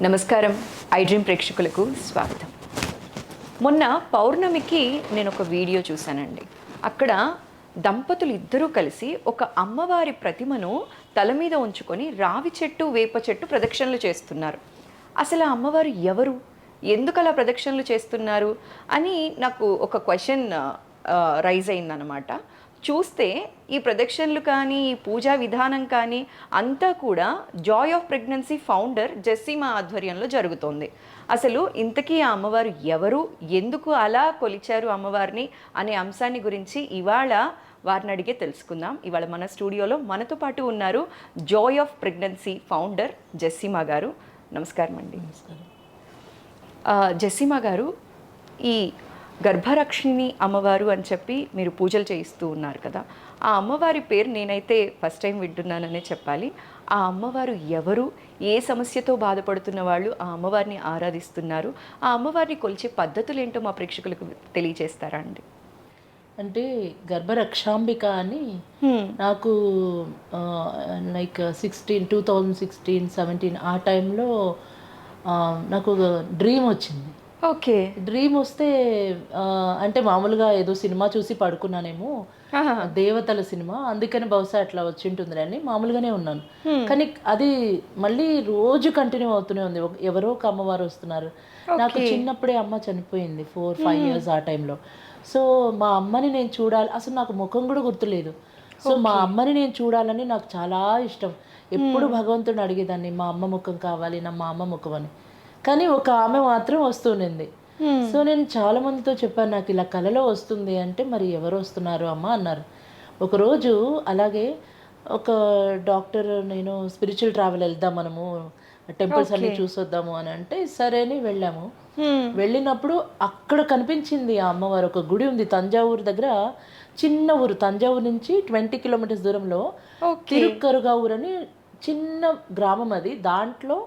నమస్కారం. I dream ప్రేక్షకులకు స్వాగతం. మొన్న పౌర్ణమికి నేను ఒక వీడియో చూశానండి. అక్కడ దంపతులు ఇద్దరూ కలిసి ఒక అమ్మవారి ప్రతిమను తల మీద ఉంచుకొని రావి చెట్టు వేప చెట్టు ప్రదక్షిణలు చేస్తున్నారు. అసలు ఆ అమ్మవారు ఎవరు, ఎందుకు అలా ప్రదక్షిణలు చేస్తున్నారు అని నాకు ఒక క్వశ్చన్ రైజ్ అయిందనమాట. చూస్తే ఈ ప్రదక్షిణలు కానీ ఈ పూజా విధానం కానీ అంతా కూడా జాయ్ ఆఫ్ ప్రెగ్నెన్సీ ఫౌండర్ జెస్సీమా ఆధ్వర్యంలో జరుగుతోంది. అసలు ఇంతకీ ఆ అమ్మవారు ఎవరు, ఎందుకు అలా కొలిచారు అమ్మవారిని అనే అంశాన్ని గురించి ఇవాళ వారిని అడిగే తెలుసుకుందాం. ఇవాళ మన స్టూడియోలో మనతో పాటు ఉన్నారు జాయ్ ఆఫ్ ప్రెగ్నెన్సీ ఫౌండర్ జెస్సీమా గారు. నమస్కారం అండి. నమస్కారం. జెస్సీమా గారు, ఈ గర్భరక్షిణి అమ్మవారు అని చెప్పి మీరు పూజలు చేయిస్తూ ఉన్నారు కదా, ఆ అమ్మవారి పేరు నేనైతే ఫస్ట్ టైం వింటున్నాననే చెప్పాలి. ఆ అమ్మవారు ఎవరు, ఏ సమస్యతో బాధపడుతున్న వాళ్ళు ఆ అమ్మవారిని ఆరాధిస్తున్నారు, ఆ అమ్మవారిని కొలిచే పద్ధతులు ఏంటో మా ప్రేక్షకులకు తెలియజేస్తారా అండి? అంటే గర్భరక్షాంబిక అని నాకు లైక్ 2016, 17 ఆ టైంలో నాకు ఒక డ్రీమ్ వచ్చింది. ఓకే. డ్రీమ్ వస్తే అంటే మామూలుగా ఏదో సినిమా చూసి పడుకున్నానేమో, దేవతల సినిమా, అందుకని బహుశా అట్లా వచ్చి ఉంటుందిలే అని మామూలుగానే ఉన్నాను. కానీ అది మళ్ళీ రోజు కంటిన్యూ అవుతూనే ఉంది. ఎవరో ఒక అమ్మవారు వస్తున్నారు. నాకు చిన్నప్పుడే అమ్మ చనిపోయింది, 4-5 years ఆ టైంలో. సో మా అమ్మని నేను చూడాలి, అసలు నాకు ముఖం కూడా గుర్తులేదు. సో మా అమ్మని నేను చూడాలని నాకు చాలా ఇష్టం. ఎప్పుడు భగవంతుడిని అడిగేదాన్ని, మా అమ్మ ముఖం కావాలి, మా అమ్మ ముఖం అని. కానీ ఒక ఆమె మాత్రం వస్తూనింది. సో నేను చాలా మందితో చెప్పాను, నాకు ఇలా కలలో వస్తుంది అంటే, మరి ఎవరు వస్తున్నారు అమ్మ అన్నారు. ఒకరోజు అలాగే ఒక డాక్టర్, నేను స్పిరిచువల్ ట్రావెల్ వెళ్దాం మనము, టెంపుల్స్ అన్ని చూసొద్దాము అని అంటే సరే అని వెళ్ళాము. వెళ్ళినప్పుడు అక్కడ కనిపించింది ఆ అమ్మవారు. ఒక గుడి ఉంది తంజావూరు దగ్గర, చిన్న ఊరు, తంజావూరు నుంచి 20 kilometers దూరంలో తిరుక్కరుగా ఊరు అని చిన్న గ్రామం అది. దాంట్లో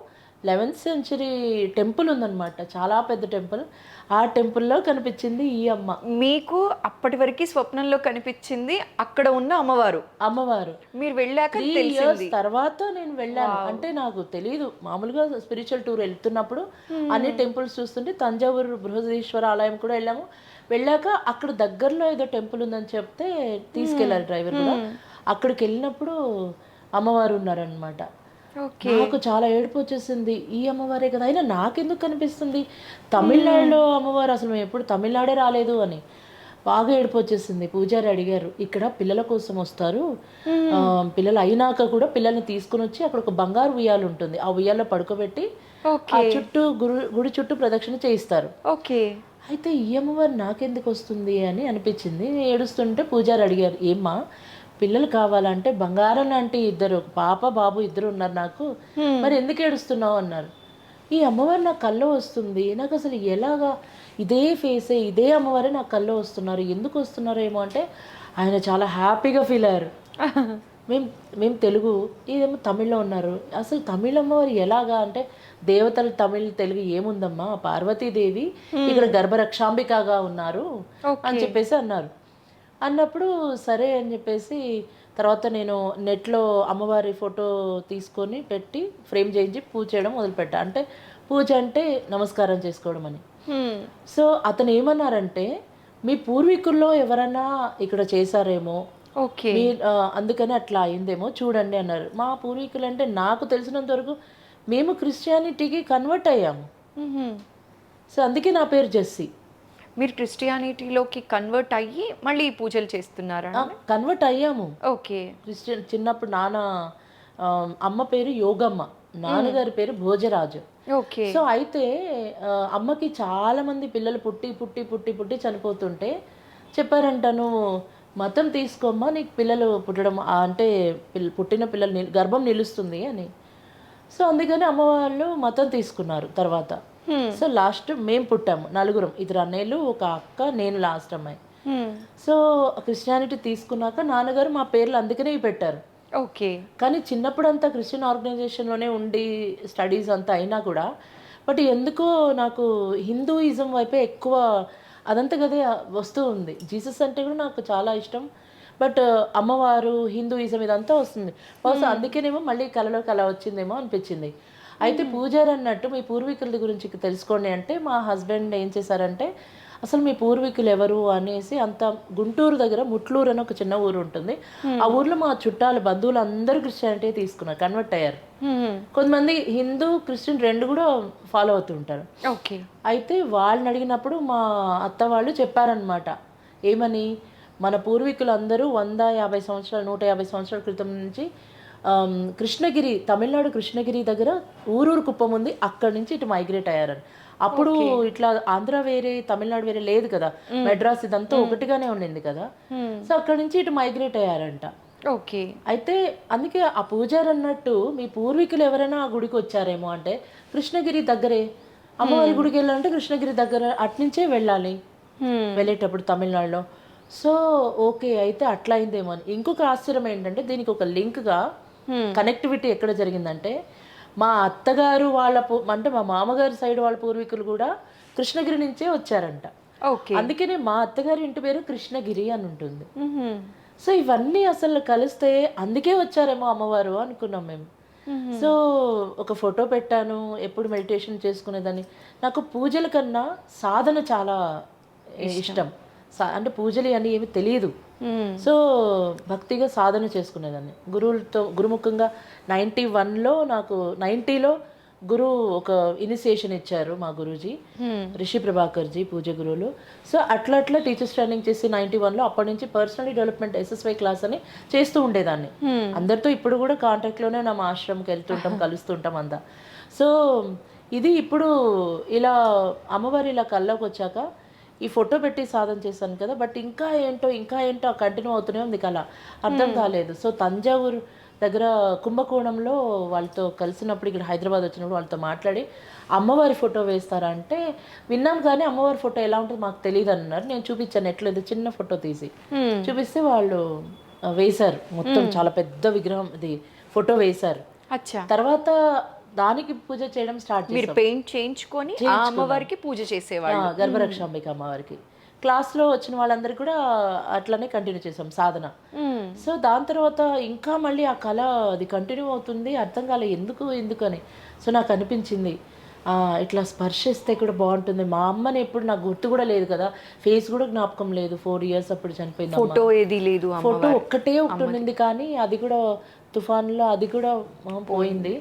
11th century టెంపుల్ ఉందన్నమాట, చాలా పెద్ద టెంపుల్. ఆ టెంపుల్లో కనిపించింది ఈ అమ్మ. మీకు అప్పటి వరకు స్వప్నంలో కనిపించింది అక్కడ ఉన్న అమ్మవారు. మీరు వెళ్ళాక 3 years తర్వాత నేను వెళ్ళాను. అంటే నాకు తెలియదు, మామూలుగా స్పిరిచువల్ టూర్ వెళ్తున్నప్పుడు అన్ని టెంపుల్స్ చూస్తుంటే తంజావూరు బృహదీశ్వర ఆలయం కూడా వెళ్ళాము. వెళ్ళాక అక్కడ దగ్గరలో ఏదో టెంపుల్ ఉందని చెప్తే తీసుకెళ్లారు డ్రైవర్ కూడా. అక్కడికి వెళ్ళినప్పుడు అమ్మవారు ఉన్నారనమాట. నాకు చాలా ఏడుపు వచ్చేసింది, ఈ అమ్మవారే కదా, అయినా నాకెందుకు కనిపిస్తుంది, తమిళనాడులో అమ్మవారు, అసలు మేము ఎప్పుడు తమిళనాడే రాలేదు అని బాగా ఏడుపు వచ్చేసింది. పూజారి అడిగారు, ఇక్కడ పిల్లల కోసం వస్తారు, పిల్లలు అయినాక కూడా పిల్లల్ని తీసుకుని వచ్చి అక్కడ ఒక బంగారు ఉయ్యాలు ఉంటుంది, ఆ ఉయ్యాల్లో పడుకోబెట్టి ఆ చుట్టూ గుడి చుట్టూ ప్రదక్షిణ చేయిస్తారు. అయితే ఈ అమ్మవారు నాకెందుకు వస్తుంది అని అనిపించింది. ఏడుస్తుంటే పూజారి అడిగారు, ఏమ్మా పిల్లలు కావాలంటే, బంగారం లాంటి ఇద్దరు, పాప బాబు ఇద్దరు ఉన్నారు నాకు, మరి ఎందుకు ఏడుస్తున్నావు అన్నారు. ఈ అమ్మవారు నా కల్లో వస్తుంది, నాకు అసలు ఎలాగా, ఇదే ఫేసే, ఇదే అమ్మవారే నా కల్లో వస్తున్నారు, ఎందుకు వస్తున్నారు ఏమో అంటే ఆయన చాలా హ్యాపీగా ఫీల్ అయ్యారు. మేము తెలుగు, ఇదేమో తమిళ్లో ఉన్నారు, అసలు తమిళ అమ్మవారు ఎలాగా అంటే, దేవతలు తమిళ్ తెలుగు ఏముందమ్మా, పార్వతీదేవి ఇక్కడ గర్భరక్షాంబికగా ఉన్నారు అని చెప్పేసి అన్నారు. అన్నప్పుడు సరే అని చెప్పేసి తర్వాత నేను నెట్లో అమ్మవారి ఫోటో తీసుకొని పెట్టి ఫ్రేమ్ చేయించి పూజ చేయడం మొదలుపెట్టా. అంటే పూజ అంటే నమస్కారం చేసుకోవడం అని. సో అతను ఏమన్నారంటే, మీ పూర్వీకుల్లో ఎవరన్నా ఇక్కడ చేశారేమో, అందుకని అట్లా అయిందేమో చూడండి అన్నారు. మా పూర్వీకులు అంటే నాకు తెలిసినంత వరకు మేము క్రిస్టియానిటీకి కన్వర్ట్ అయ్యాము. సో అందుకే నా పేరు జెస్సీ. మీరు క్రిస్టియానిటీలోకి కన్వర్ట్ అయ్యి మళ్ళీ పూజలు చేస్తున్నారా? కన్వర్ట్ అయ్యాము. ఓకే. క్రిస్టియన్. చిన్నప్పుడు నాన్న, అమ్మ పేరు యోగమ్మ, నాన్నగారి పేరు భోజరాజు. ఓకే. సో అయితే అమ్మకి చాలా మంది పిల్లలు పుట్టి పుట్టి పుట్టి పుట్టి చనిపోతుంటే చెప్పారంట, నువ్వు మతం తీసుకోమ్మా, నీకు పిల్లలు పుట్టడం అంటే పుట్టిన పిల్లలు గర్భం నిలుస్తుంది అని. సో అందుకని అమ్మ వాళ్ళు మతం తీసుకున్నారు తర్వాత. సో లాస్ట్ మేము పుట్టాము, 4, 2 అన్నయ్యలు, ఒక అక్క, నేను లాస్ట్ అమ్మాయి. సో క్రిస్టియానిటీ తీసుకున్నాక నాన్నగారు మా పేర్లు అందుకనే పెట్టారు. ఓకే. కానీ చిన్నప్పుడు అంతా క్రిస్టియన్ ఆర్గనైజేషన్లోనే ఉండి స్టడీస్ అంతా అయినా కూడా, బట్ ఎందుకో నాకు హిందూయిజం వైపే ఎక్కువ అదంతా కదే వస్తూ ఉంది. జీసస్ అంటే కూడా నాకు చాలా ఇష్టం, బట్ అమ్మవారు, హిందూయిజం ఇదంతా వస్తుంది. బహుశా అందుకేనేమో మళ్ళీ కళలోకి అలా వచ్చిందేమో అనిపించింది. అయితే పూజారి అన్నట్టు మీ పూర్వీకుల గురించి తెలుసుకోండి అంటే మా హస్బెండ్ ఏం చేశారంటే అసలు మీ పూర్వీకులు ఎవరు అనేసి అంత గుంటూరు దగ్గర ముట్లూరు అని ఒక చిన్న ఊరు ఉంటుంది. ఆ ఊర్లో మా చుట్టాలు బంధువులు అందరూ క్రిస్టియానిటీ తీసుకున్నారు, కన్వర్ట్ అయ్యారు. కొంతమంది హిందూ క్రిస్టియన్ రెండు కూడా ఫాలో అవుతుంటారు. ఓకే. అయితే వాళ్ళని అడిగినప్పుడు మా అత్త వాళ్ళు చెప్పారనమాట, ఏమని, మన పూర్వీకులు అందరూ 150 సంవత్సరాలు 150 సంవత్సరాల క్రితం నుంచి కృష్ణగిరి, తమిళనాడు కృష్ణగిరి దగ్గర ఊరూరు కుప్పం ఉంది, అక్కడి నుంచి ఇటు మైగ్రేట్ అయ్యారని. అప్పుడు ఇట్లా ఆంధ్ర వేరే తమిళనాడు వేరే లేదు కదా, మెడ్రాస్ ఇదంతా ఒకటిగానే ఉండింది కదా. సో అక్కడి నుంచి ఇటు మైగ్రేట్ అయ్యారంట. ఓకే. అయితే అందుకే ఆ పూజారి అన్నట్టు మీ పూర్వీకులు ఎవరైనా ఆ గుడికి వచ్చారేమో అంటే, కృష్ణగిరి దగ్గరే అమ్మవారి గుడికి వెళ్ళాలంటే కృష్ణగిరి దగ్గర అట్నుంచే వెళ్ళాలి వెళ్ళేటప్పుడు తమిళనాడులో. సో ఓకే, అయితే అట్లా అయిందేమో అని. ఇంకొక ఆశ్చర్యం ఏంటంటే దీనికి ఒక లింక్గా కనెక్టివిటీ ఎక్కడ జరిగిందంటే, మా అత్తగారు వాళ్ళ అంటే మా మామగారి సైడ్ వాళ్ళ పూర్వీకులు కూడా కృష్ణగిరి నుంచే వచ్చారంట. అందుకనే మా అత్తగారి ఇంటి పేరు కృష్ణగిరి అని ఉంటుంది. సో ఇవన్నీ అసలు కలిస్తే అందుకే వచ్చారేమో అమ్మవారు అనుకున్నాం మేము. సో ఒక ఫోటో పెట్టాను, ఎప్పుడు మెడిటేషన్ చేసుకునేదాన్ని. నాకు పూజల కన్నా సాధన చాలా ఇష్టం. అంటే పూజలు అని ఏమి తెలియదు. సో భక్తిగా సాధన చేసుకునేదాన్ని గురువులతో. గురుముఖంగా 91లో నాకు 90లో గురు ఒక ఇనిషియేషన్ ఇచ్చారు మా గురూజీ రిషి ప్రభాకర్జీ, పూజ గురువులు. సో అట్లా అట్లా టీచర్స్ ట్రైనింగ్ చేసి 91లో అప్పటి నుంచి పర్సనల్ డెవలప్మెంట్ SSY క్లాస్ అని చేస్తూ ఉండేదాన్ని. అందరితో ఇప్పుడు కూడా కాంటాక్ట్లోనే నా ఆశ్రమంకి వెళ్తుంటాం, కలుస్తుంటాం అంతా. సో ఇది ఇప్పుడు ఇలా అమ్మవారి ఇలా కల్లోకి వచ్చాక ఈ ఫోటో పెట్టి సాధన చేశాను కదా, బట్ ఇంకా ఏంటో కంటిన్యూ అవుతూనే ఉంది కళ, అర్థం కాలేదు. సో తంజావూరు దగ్గర కుంభకోణంలో వాళ్ళతో కలిసినప్పుడు, ఇక్కడ హైదరాబాద్ వచ్చినప్పుడు వాళ్ళతో మాట్లాడి అమ్మవారి ఫోటో వేస్తారా అంటే, విన్నాం కానీ అమ్మవారి ఫోటో ఎలా ఉంటుందో మాకు తెలియదు అన్నారు. నేను చూపించాను, ఎట్లేదు చిన్న ఫోటో తీసి చూపిస్తే వాళ్ళు వేశారు. మొత్తం చాలా పెద్ద విగ్రహం ఇది ఫోటో వేశారు. తర్వాత దానికి పూజ చేయడం స్టార్ట్ చేశారు. మీరు పెయింట్ చేయించుకొని అమ్మవారికి పూజ చేసేవాళ్ళు. గర్భరక్షాంబిక అమ్మవారికి క్లాస్లో వచ్చిన వాళ్ళందరికీ కూడా అట్లనే కంటిన్యూ చేసాం సాధన. సో దాని తర్వాత ఇంకా మళ్ళీ ఆ కళ అది కంటిన్యూ అవుతుంది, అర్థం కాలే ఎందుకు అని. సో నాకు అనిపించింది ఇట్లా స్పర్శిస్తే కూడా బాగుంటుంది. మా అమ్మని ఎప్పుడు నాకు గుర్తు కూడా లేదు కదా, ఫేస్ కూడా జ్ఞాపకం లేదు. 4 years అప్పుడు చనిపోయింది. ఫోటో ఏది లేదు, ఫోటో ఒకటి ఉండింది కానీ అది కూడా తుఫాన్లో అది కూడా పోయింది.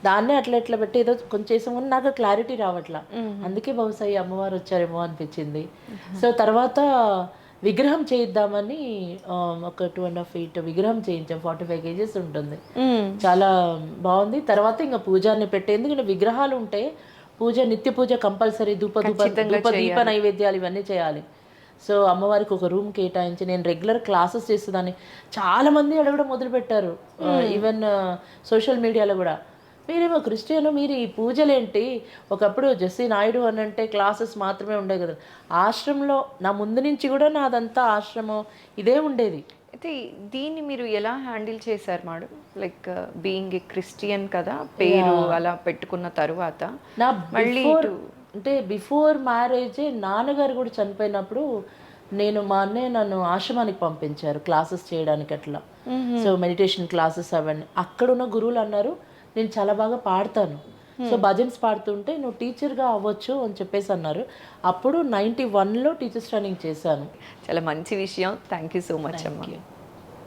దాన్నే అట్లా పెట్టి ఏదో కొంచెం చేసాము, నాకు క్లారిటీ రావట్లా. అందుకే బహుశా ఈ అమ్మవారు వచ్చారేమో అనిపించింది. సో తర్వాత విగ్రహం చేయిద్దామని ఒక 2.5 feet విగ్రహం చేయించాం. 45 kgs ఉంటుంది, చాలా బాగుంది. తర్వాత ఇంకా పూజాన్ని పెట్టేందుకు ఇంకా విగ్రహాలు ఉంటే నిత్య పూజ కంపల్సరీ, దీప నైవేద్యాలు ఇవన్నీ చేయాలి. సో అమ్మవారికి ఒక రూమ్ కేటాయించి నేను రెగ్యులర్ క్లాసెస్ చేసేదాన్ని. చాలా మంది అడగడం మొదలుపెట్టారు, ఈవెన్ సోషల్ మీడియాలో కూడా, మీరేమో క్రిస్టియన్, మీరు ఈ పూజలేంటి? ఒకప్పుడు జెస్సీ నాయుడు అని అంటే క్లాసెస్ మాత్రమే ఉండేవి కదా, ఆశ్రమంలో నా ముందు నుంచి కూడా నాదంతా ఆశ్రమం ఇదే ఉండేది. అయితే దీన్ని మీరు ఎలా హ్యాండిల్ చేశారు madam? Like being a Christian కదా, పేరు అలా పెట్టుకున్న తర్వాత నా మళ్ళీ అంటే బిఫోర్ మ్యారేజే నాన్నగారు కూడా చనిపోయినప్పుడు మా అన్నయ్య నన్ను ఆశ్రమానికి పంపించారు క్లాసెస్ చేయడానికి అట్లా. సో మెడిటేషన్ క్లాసెస్ అవన్నీ అక్కడున్న గురువులు అన్నారు, నేను చాలా బాగా పాడతాను, సో భజన్స్ పాడుతుంటే నువ్వు టీచర్గా అవ్వచ్చు అని చెప్పేసి అన్నారు. అప్పుడు 91లో టీచర్స్ ట్రైనింగ్ చేశాను. చాలా మంచి విషయం. థ్యాంక్ యూ సో మచ్ అమ్మా.